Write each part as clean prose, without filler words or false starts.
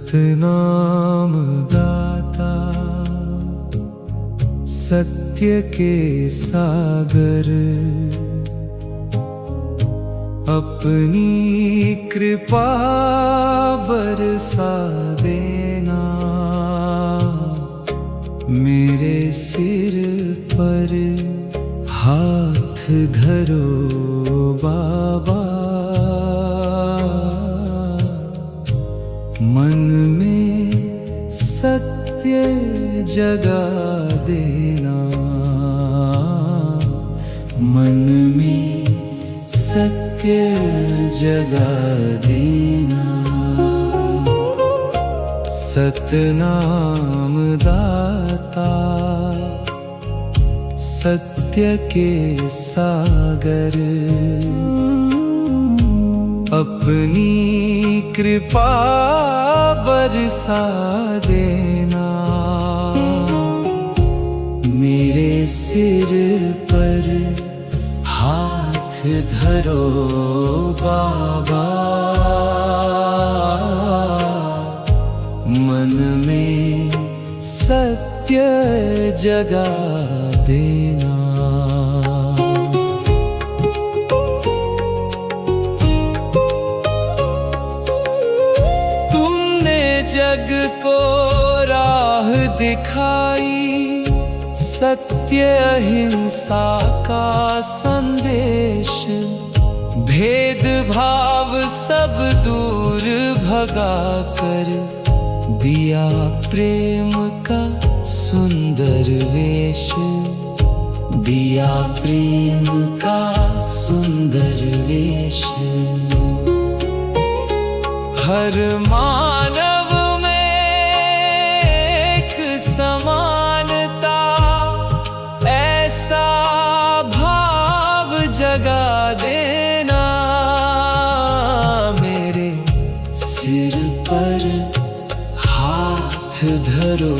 सतनाम दाता सत्य के सागर, अपनी कृपा बरसा देना मेरे सिर पर हाथ धरो बाबा, मन में सत्य जगा देना, मन में सत्य जगा देना। सतनाम दाता सत्य के सागर, अपनी कृपा बरसा देना मेरे सिर पर हाथ धरो बाबा, मन में सत्य जगा देना। तुमने जग को राह दिखाई, सत्य अहिंसा का संदेश, भेदभाव सब दूर भगा कर दिया प्रेम का सुंदर वेश, दिया प्रेम का सुंदर वेश। हर मानव में एक समानता, ऐसा भाव जगा देना मेरे सिर पर हाथ धरो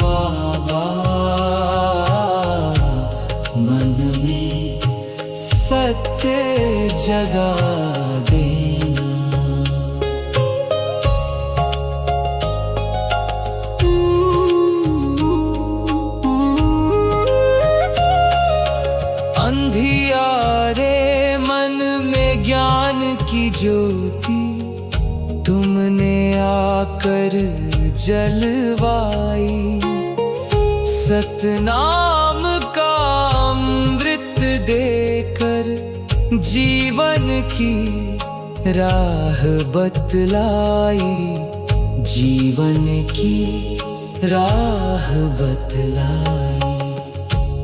बाबा, मन में सत्य जगा देना। अंधियारे मन में ज्ञान की ज्योति तुमने आकर जलवाई, सतनाम का अमृत देकर जीवन की राह बतलाई, जीवन की राह बतलाई।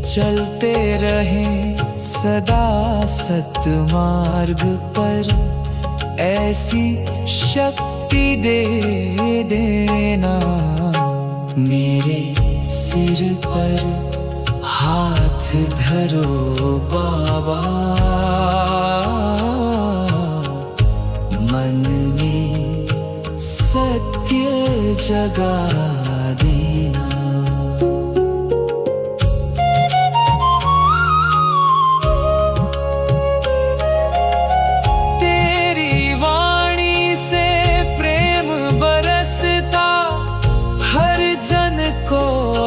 चलते रहें सदा सतमार्ग पर, ऐसी शक्ति दे देना मेरे सिर पर हाथ धरो बाबा, मन में सत्य जगा देना।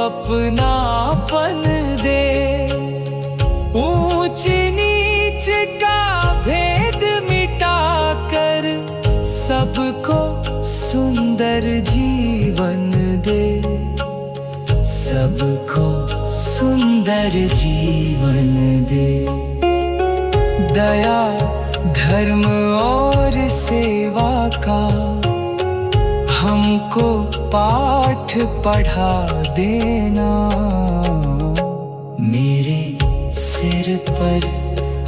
अपनापन दे, ऊंच नीच का भेद मिटाकर सबको सुंदर जीवन दे, सबको सुंदर जीवन दे। दया धर्म और सेवा का हमको पाठ पढ़ा देना मेरे सिर पर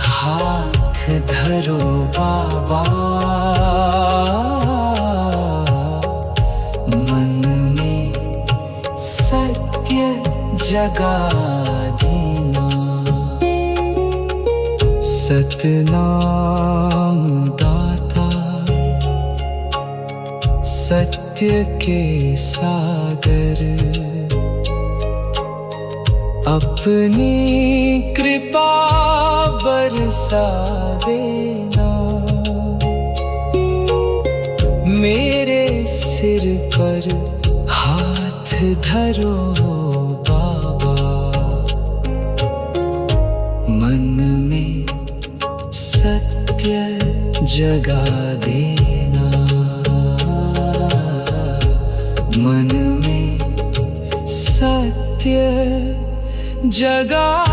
हाथ धरो बाबा, मन में सत्य जगा देना। सतनाम दाता सत्य के सागर, अपनी कृपा बरसा देना मेरे सिर धरो बाबा, मन में सत्य जगा देना, मन में सत्य जगा